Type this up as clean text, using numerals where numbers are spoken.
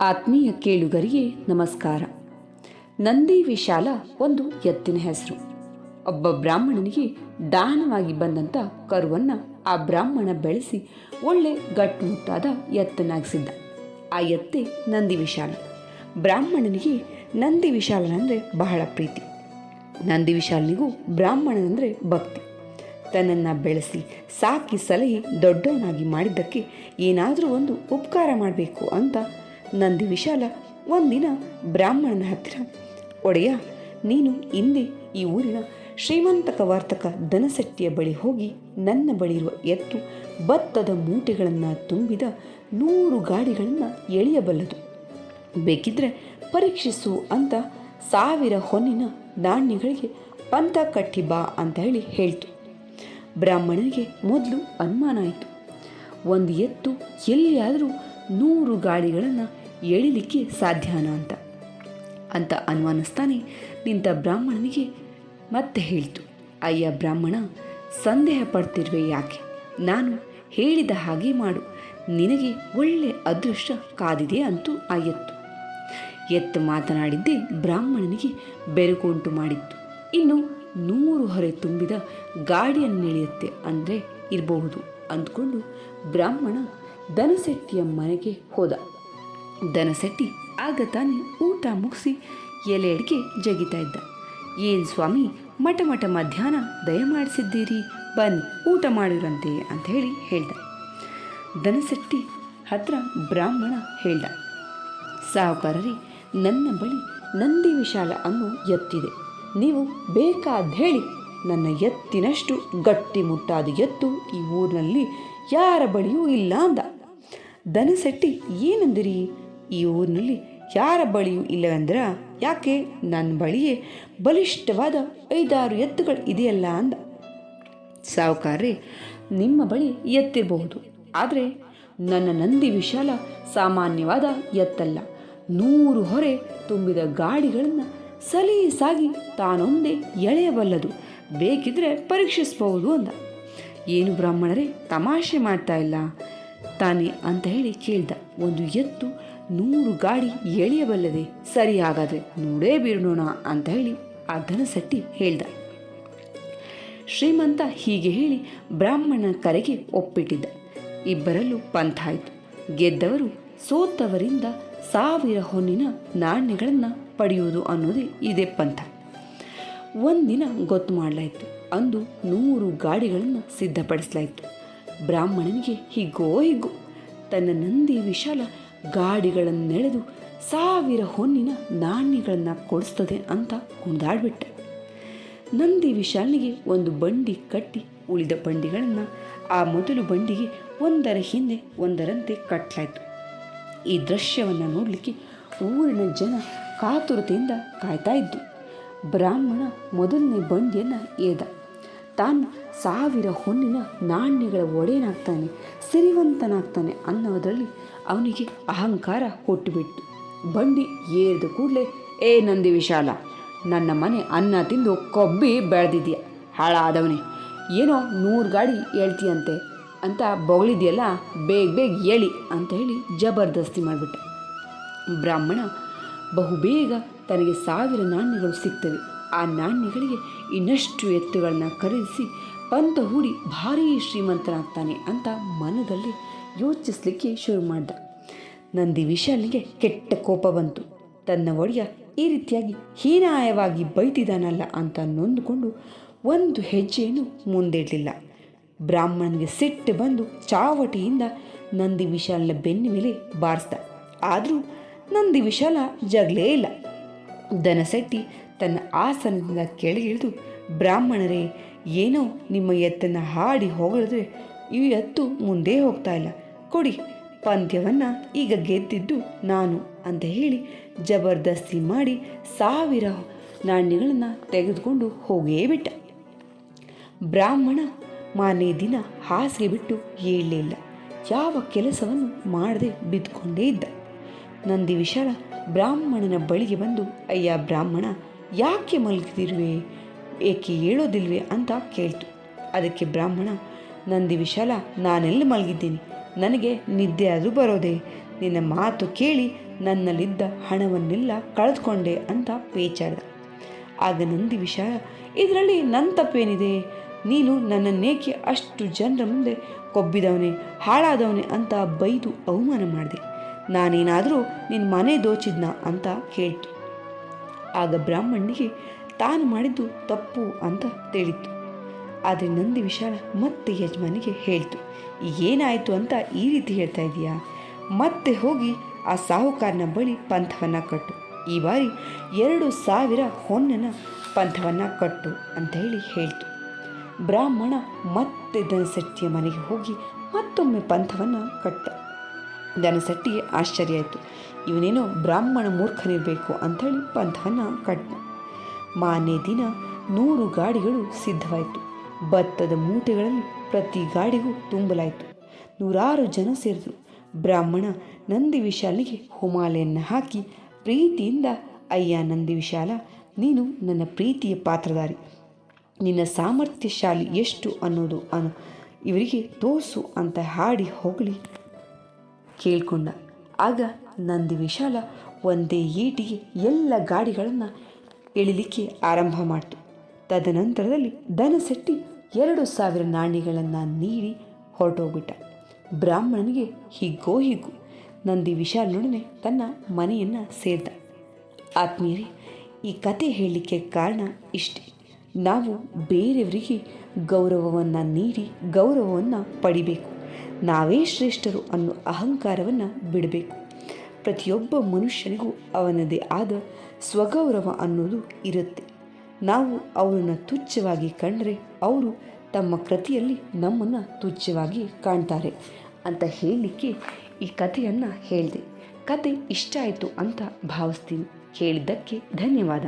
ಆತ್ಮೀಯ ಕೇಳುಗರಿಗೆ ನಮಸ್ಕಾರ. ನಂದಿ ವಿಶಾಲ ಒಂದು ಎತ್ತಿನ ಹೆಸರು. ಒಬ್ಬ ಬ್ರಾಹ್ಮಣನಿಗೆ ದಾನವಾಗಿ ಬಂದಂಥ ಕರುವನ್ನು ಆ ಬ್ರಾಹ್ಮಣ ಬೆಳೆಸಿ ಒಳ್ಳೆ ಗಟ್ಟುಮುಟ್ಟಾದ ಎತ್ತನ್ನಾಗಿಸಿದ್ದ. ಆ ಎತ್ತೇ ನಂದಿ ವಿಶಾಲ. ಬ್ರಾಹ್ಮಣನಿಗೆ ನಂದಿ ವಿಶಾಲನಂದರೆ ಬಹಳ ಪ್ರೀತಿ. ನಂದಿ ವಿಶಾಲನಿಗೂ ಬ್ರಾಹ್ಮಣನಂದರೆ ಭಕ್ತಿ. ತನ್ನನ್ನು ಬೆಳೆಸಿ ಸಾಕಿ ಸಲಹಿ ದೊಡ್ಡವನಾಗಿ ಮಾಡಿದ್ದಕ್ಕೆ ಏನಾದರೂ ಒಂದು ಉಪಕಾರ ಮಾಡಬೇಕು ಅಂತ ನಂದಿ ವಿಶಾಲ ಒಂದಿನ ಬ್ರಾಹ್ಮಣನ ಹತ್ತಿರ, ಒಡೆಯ, ನೀನು ಹಿಂದೆ ಈ ಊರಿನ ಶ್ರೀಮಂತ ಕವಾರ್ತಕ ದನಸೆಟ್ಟಿಯ ಬಳಿ ಹೋಗಿ ನನ್ನ ಬಳಿ ಇರುವ ಎತ್ತು ಭತ್ತದ ಮೂಟೆಗಳನ್ನು ತುಂಬಿದ 100 ಗಾಡಿಗಳನ್ನು ಎಳೆಯಬಲ್ಲದು, ಬೇಕಿದ್ರೆ ಪರೀಕ್ಷಿಸು ಅಂತ 1000 ಹೊನ್ನಿನ ನಾಣ್ಯಗಳಿಗೆ ಪಂಥ ಕಟ್ಟಿ ಬಾ ಅಂತ ಹೇಳ್ತು. ಬ್ರಾಹ್ಮಣನಿಗೆ ಮೊದಲು ಅನುಮಾನ ಆಯಿತು. ಒಂದು ಎತ್ತು ಎಲ್ಲಿಯಾದರೂ 100 ಗಾಡಿಗಳನ್ನು ಎಳಿಲಿಕ್ಕೆ ಸಾಧ್ಯನಾ ಅಂತ ಅನುಮಾನಿಸ್ತಾನೆ ನಿಂತ ಬ್ರಾಹ್ಮಣನಿಗೆ ಮತ್ತೆ ಹೇಳ್ತು, ಅಯ್ಯ ಬ್ರಾಹ್ಮಣ, ಸಂದೇಹ ಪಡ್ತಿರುವೆ ಯಾಕೆ? ನಾನು ಹೇಳಿದ ಹಾಗೆ ಮಾಡು, ನಿನಗೆ ಒಳ್ಳೆ ಅದೃಷ್ಟ ಕಾದಿದೆ ಅಂತೂ ಆ ಎತ್ತು ಮಾತನಾಡಿದ್ದೇ ಬ್ರಾಹ್ಮಣನಿಗೆ ಬೆರುಕುಂಟು ಮಾಡಿತ್ತು. ಇನ್ನು 100 ಹೊರೆ ತುಂಬಿದ ಗಾಡಿಯನ್ನೆಳೆಯುತ್ತೆ ಅಂದರೆ ಇರಬಹುದು ಅಂದ್ಕೊಂಡು ಬ್ರಾಹ್ಮಣ ದನಸೆಟ್ಟಿಯ ಮನೆಗೆ ಹೋದ. ದನಸೆಟ್ಟಿ ಆಗ ತಾನೇ ಊಟ ಮುಗಿಸಿ ಎಲೆ ಅಡಿಕೆ ಜಗಿತಾ ಇದ್ದ. ಏನು ಸ್ವಾಮಿ, ಮಠ ಮಧ್ಯಾಹ್ನ ದಯಮಾಡಿಸಿದ್ದೀರಿ, ಬನ್ನಿ ಊಟ ಮಾಡಿರಂತೆ ಅಂತ ಹೇಳ್ದ. ದನಸೆಟ್ಟಿ ಹತ್ರ ಬ್ರಾಹ್ಮಣ ಹೇಳ್ದ, ಸಾಹುಕಾರರೇ, ನನ್ನ ಬಳಿ ನಂದಿ ವಿಶಾಲ ಅನ್ನೋ ಎತ್ತಿದೆ. ನೀವು ಬೇಕಾದ ಹೇಳಿ, ನನ್ನ ಎತ್ತಿನಷ್ಟು ಗಟ್ಟಿ ಮುಟ್ಟಾದ ಎತ್ತು ಈ ಊರಿನಲ್ಲಿ ಯಾರ ಬಳಿಯೂ ಇಲ್ಲ ಅಂದ. ದನಸೆಟ್ಟಿ, ಏನಂದಿರಿ? ಈ ಊರಿನಲ್ಲಿ ಯಾರ ಬಳಿಯೂ ಇಲ್ಲವೆಂದ್ರ ಯಾಕೆ? ನನ್ನ ಬಳಿಯೇ ಬಲಿಷ್ಠವಾದ 5-6 ಎತ್ತುಗಳು ಇದೆಯಲ್ಲ ಅಂದ. ಸಾಹುಕಾರ್ರೆ, ನಿಮ್ಮ ಬಳಿ ಎತ್ತಿರಬಹುದು, ಆದರೆ ನನ್ನ ನಂದಿ ವಿಶಾಲ ಸಾಮಾನ್ಯವಾದ ಎತ್ತಲ್ಲ. 100 ಹೊರೆ ತುಂಬಿದ ಗಾಡಿಗಳನ್ನು ಸಲೀಸಾಗಿ ತಾನೊಂದೇ ಎಳೆಯಬಲ್ಲದು, ಬೇಕಿದ್ರೆ ಪರೀಕ್ಷಿಸಬಹುದು ಅಂದ. ಏನು ಬ್ರಾಹ್ಮಣರೇ, ತಮಾಷೆ ಮಾಡ್ತಾ ಇಲ್ಲ ತಾನೇ ಅಂತ ಕೇಳ್ದ. ಒಂದು ಎತ್ತು 100 ಗಾಡಿ ಎಳೆಯಬಲ್ಲದೆ? ಸರಿ, ಹಾಗಾದರೆ ನೋಡೇ ಬಿಡೋಣ ಅಂತ ಆ ದನಸೆಟ್ಟಿ ಹೇಳ್ದ. ಶ್ರೀಮಂತ ಹೀಗೆ ಹೇಳಿ ಬ್ರಾಹ್ಮಣನ ಕರೆಗೆ ಒಪ್ಪಿಟ್ಟಿದ್ದ. ಇಬ್ಬರಲ್ಲೂ ಪಂಥ ಆಯಿತು. ಗೆದ್ದವರು ಸೋತವರಿಂದ 1000 ಹೊನ್ನಿನ ನಾಣ್ಯಗಳನ್ನು ಪಡೆಯುವುದು ಅನ್ನೋದೇ ಇದೇ ಪಂಥ. ಒಂದಿನ ಗೊತ್ತು ಮಾಡಲಾಯಿತು. ಅಂದು 100 ಗಾಡಿಗಳನ್ನು ಸಿದ್ಧಪಡಿಸಲಾಯಿತು. ಬ್ರಾಹ್ಮಣನಿಗೆ ಹೀಗೋ ತನ್ನ ನಂದಿ ವಿಶಾಲ ಗಾಡಿಗಳನ್ನೆಳೆದು 1000 ಹೊನ್ನಿನ ನಾಣ್ಯಗಳನ್ನು ಕೊಡಿಸ್ತದೆ ಅಂತ ಕುಣಿದಾಡ್ಬಿಟ್ಟ. ನಂದಿ ವಿಶಾಲನಿಗೆ ಒಂದು ಬಂಡಿ ಕಟ್ಟಿ ಉಳಿದ ಬಂಡಿಗಳನ್ನು ಆ ಮೊದಲು ಬಂಡಿಗೆ ಒಂದರ ಹಿಂದೆ ಒಂದರಂತೆ ಕಟ್ಟಲಾಯಿತು. ಈ ದೃಶ್ಯವನ್ನು ನೋಡಲಿಕ್ಕೆ ಊರಿನ ಜನ ಕಾತುರತೆಯಿಂದ ಕಾಯ್ತಾ ಇದ್ದು. ಬ್ರಾಹ್ಮಣ ಮೊದಲನೇ ಬಂಡಿಯನ್ನು ಏದ. ತಾನು 1000 ಹೊನ್ನಿನ ನಾಣ್ಯಗಳ ಒಡೆಯನಾಗ್ತಾನೆ, ಸಿರಿವಂತನಾಗ್ತಾನೆ ಅನ್ನೋದರಲ್ಲಿ ಅವನಿಗೆ ಅಹಂಕಾರ ಹುಟ್ಟುಬಿಟ್ಟು ಬಂಡಿ ಏರಿದ ಕೂಡಲೇ, ಏ ನಂದಿ ವಿಶಾಲ, ನನ್ನ ಮನೆ ಅನ್ನ ತಿಂದು ಕೊಬ್ಬಿ ಬೆಳೆದಿದ್ಯಾ, ಹಾಳಾದವನೇ, ಏನೋ 100 ಗಾಡಿ ಹೇಳ್ತೀಯಂತೆ ಅಂತ ಬೊಗಳಿದೆಯಲ್ಲ, ಬೇಗ ಹೇಳಿ ಅಂತ ಜಬರ್ದಸ್ತಿ ಮಾಡಿಬಿಟ್ಟ. ಬ್ರಾಹ್ಮಣ ಬಹುಬೇಗ ತನಗೆ 1000 ನಾಣ್ಯಗಳು ಸಿಗ್ತವೆ, ಆ ನಾಣ್ಯಗಳಿಗೆ ಇನ್ನಷ್ಟು ಎತ್ತುಗಳನ್ನ ಖರೀದಿಸಿ ಪಂಥ ಹೂಡಿ ಭಾರೀ ಶ್ರೀಮಂತನಾಗ್ತಾನೆ ಅಂತ ಮನದಲ್ಲಿ ಯೋಚಿಸಲಿಕ್ಕೆ ಶುರು ಮಾಡ್ದ. ನಂದಿ ವಿಶಾಲನಿಗೆ ಕೆಟ್ಟ ಕೋಪ ಬಂತು. ತನ್ನ ಒಡೆಯ ಈ ರೀತಿಯಾಗಿ ಹೀನಾಯವಾಗಿ ಬೈತಿದ್ದಾನಲ್ಲ ಅಂತ ನೊಂದುಕೊಂಡು ಒಂದು ಹೆಜ್ಜೆಯನ್ನು ಮುಂದಿಡಲಿಲ್ಲ. ಬ್ರಾಹ್ಮಣನಿಗೆ ಸಿಟ್ಟು ಬಂದು ಚಾವಟಿಯಿಂದ ನಂದಿ ವಿಶಾಲನ ಬೆನ್ನ ಮೇಲೆ ಬಾರಿಸ್ದ. ಆದರೂ ನಂದಿ ವಿಶಾಲ ಜಗಳೇ ಇಲ್ಲ. ದನಸೆಟ್ಟಿ ತನ್ನ ಆಸನದಿಂದ ಕೆಳಗಿಳಿದು, ಬ್ರಾಹ್ಮಣರೇ, ಏನೋ ನಿಮ್ಮ ಎತ್ತನ್ನು ಹಾಡಿ ಹೊಗಳಿದ್ರೆ ಈ ಎತ್ತು ಮುಂದೆ ಹೋಗ್ತಾ ಇಲ್ಲ, ಕೊಡಿ, ಪಂದ್ಯವನ್ನು ಈಗ ಗೆದ್ದಿದ್ದು ನಾನು ಅಂತ ಜಬರ್ದಸ್ತಿ ಮಾಡಿ 1000 ನಾಣ್ಯಗಳನ್ನು ತೆಗೆದುಕೊಂಡು ಹೋಗೇ ಬಿಟ್ಟ. ಬ್ರಾಹ್ಮಣ ಮಾರನೇ ದಿನ ಹಾಸಿಗೆ ಬಿಟ್ಟು ಏಳಲಿಲ್ಲ. ಯಾವ ಕೆಲಸವನ್ನು ಮಾಡದೆ ಬಿದ್ದುಕೊಂಡೇ ಇದ್ದ. ನಂದಿ ವಿಶಾಲ ಬ್ರಾಹ್ಮಣನ ಬಳಿಗೆ ಬಂದು, ಅಯ್ಯ ಬ್ರಾಹ್ಮಣ, ಯಾಕೆ ಮಲಗಿದಿರುವೆ, ಏಕೆ ಹೇಳೋದಿಲ್ವೇ ಅಂತ ಕೇಳ್ತು. ಅದಕ್ಕೆ ಬ್ರಾಹ್ಮಣ, ನಂದಿ ವಿಶಾಲ, ನಾನೆಲ್ಲಿ ಮಲಗಿದ್ದೀನಿ, ನನಗೆ ನಿದ್ದೆ ಆದರೂ ಬರೋದೆ, ನಿನ್ನ ಮಾತು ಕೇಳಿ ನನ್ನಲ್ಲಿದ್ದ ಹಣವನ್ನೆಲ್ಲ ಕಳೆದುಕೊಂಡೆ ಅಂತ ಪೇಚಾಡ್ದ. ಆಗ ನಂದಿ ವಿಶಾಲ, ಇದರಲ್ಲಿ ನನ್ನ ತಪ್ಪೇನಿದೆ? ನೀನು ನನ್ನನ್ನೇಕೆ ಅಷ್ಟು ಜನರ ಮುಂದೆ ಕೊಬ್ಬಿದವನೇ, ಹಾಳಾದವನೇ ಅಂತ ಬೈದು ಅವಮಾನ ಮಾಡಿದೆ? ನಾನೇನಾದರೂ ನಿನ್ನ ಮನೆ ದೋಚಿದ್ನ ಅಂತ ಕೇಳ್ತು. ಆಗ ಬ್ರಾಹ್ಮಣನಿಗೆ ತಾನು ಮಾಡಿದ್ದು ತಪ್ಪು ಅಂತ ತಿಳಿತು. ಆದರೆ ನಂದಿ ವಿಶಾಲ ಮತ್ತೆ ಯಜಮಾನಿಗೆ ಹೇಳ್ತು, ಏನಾಯಿತು ಅಂತ ಈ ರೀತಿ ಹೇಳ್ತಾ ಇದೀಯಾ? ಮತ್ತೆ ಹೋಗಿ ಆ ಸಾಹುಕಾರನ ಬಳಿ ಪಂಥವನ್ನು ಕಟ್ಟು. ಈ ಬಾರಿ 2,000 ಹೊನ್ನನ ಪಂಥವನ್ನು ಕಟ್ಟು ಅಂತ ಹೇಳ್ತು. ಬ್ರಾಹ್ಮಣ ಮತ್ತೆ ದನಸಟ್ಟಿಯ ಮನೆಗೆ ಹೋಗಿ ಮತ್ತೊಮ್ಮೆ ಪಂಥವನ್ನು ಕಟ್ಟ. ದನಸಟ್ಟಿಗೆ ಆಶ್ಚರ್ಯ ಆಯಿತು. ಇವನೇನೋ ಬ್ರಾಹ್ಮಣ ಮೂರ್ಖನಿರಬೇಕು ಅಂಥೇಳಿ ಪಂಥವನ್ನು ಕಟ್ಟ. ಮಾರನೇ ದಿನ 100 ಗಾಡಿಗಳು ಸಿದ್ಧವಾಯಿತು. ಭತ್ತದ ಮೂಟೆಗಳಲ್ಲಿ ಪ್ರತಿ ಗಾಡಿಗೂ ತುಂಬಲಾಯಿತು. 100 ಜನ ಸೇರಿದರು. ಬ್ರಾಹ್ಮಣ ನಂದಿ ವಿಶಾಲಿಗೆ ಹುಮಾಲೆಯನ್ನು ಹಾಕಿ ಪ್ರೀತಿಯಿಂದ, ಅಯ್ಯ ನಂದಿ ವಿಶಾಲ, ನೀನು ನನ್ನ ಪ್ರೀತಿಯ ಪಾತ್ರಧಾರಿ. ನಿನ್ನ ಸಾಮರ್ಥ್ಯಶಾಲಿ ಎಷ್ಟು ಅನ್ನೋದು ಇವರಿಗೆ ತೋರಿಸು ಅಂತ ಹಾಡಿ ಹೊಗಳಿ ಕೇಳ್ಕೊಂಡ. ಆಗ ನಂದಿ ವಿಶಾಲ ಒಂದೇ ಏಟಿಗೆ ಎಲ್ಲ ಗಾಡಿಗಳನ್ನು ಎಳಿಲಿಕ್ಕೆ ಆರಂಭ ಮಾಡ್ತು. ತದನಂತರದಲ್ಲಿ ದನಸೆಟ್ಟಿ 2,000 ನಾಣ್ಯಗಳನ್ನು ನೀಡಿ ಹೊರಟೋಗ್ಬಿಟ್ಟ. ಬ್ರಾಹ್ಮಣನಿಗೆ ಹೀಗೂ ನಂದಿ ವಿಶಾಲನೊಡನೆ ತನ್ನ ಮನೆಯನ್ನು ಸೇರಿದ. ಆತ್ಮೀಯರೇ, ಈ ಕತೆ ಹೇಳಲಿಕ್ಕೆ ಕಾರಣ ಇಷ್ಟೇ. ನಾವು ಬೇರೆಯವರಿಗೆ ಗೌರವವನ್ನು ನೀಡಿ ಗೌರವವನ್ನು ಪಡಿಬೇಕು. ನಾವೇ ಶ್ರೇಷ್ಠರು ಅನ್ನೋ ಅಹಂಕಾರವನ್ನು ಬಿಡಬೇಕು. ಪ್ರತಿಯೊಬ್ಬ ಮನುಷ್ಯನಿಗೂ ಅವನದೇ ಆದ ಸ್ವಗೌರವ ಅನ್ನೋದು ಇರುತ್ತೆ. ನಾವು ಅವರನ್ನು ತುಚ್ಛವಾಗಿ ಕಂಡರೆ ಅವರು ತಮ್ಮ ಕೃತಿಯಲ್ಲಿ ನಮ್ಮನ್ನು ತುಚ್ಛವಾಗಿ ಕಾಣ್ತಾರೆ ಅಂತ ಹೇಳಲಿಕ್ಕೆ ಈ ಕಥೆಯನ್ನು ಹೇಳಿದೆ. ಕತೆ ಇಷ್ಟ ಆಯಿತು ಅಂತ ಭಾವಿಸ್ತೀನಿ. ಕೇಳಿದ್ದಕ್ಕೆ ಧನ್ಯವಾದ.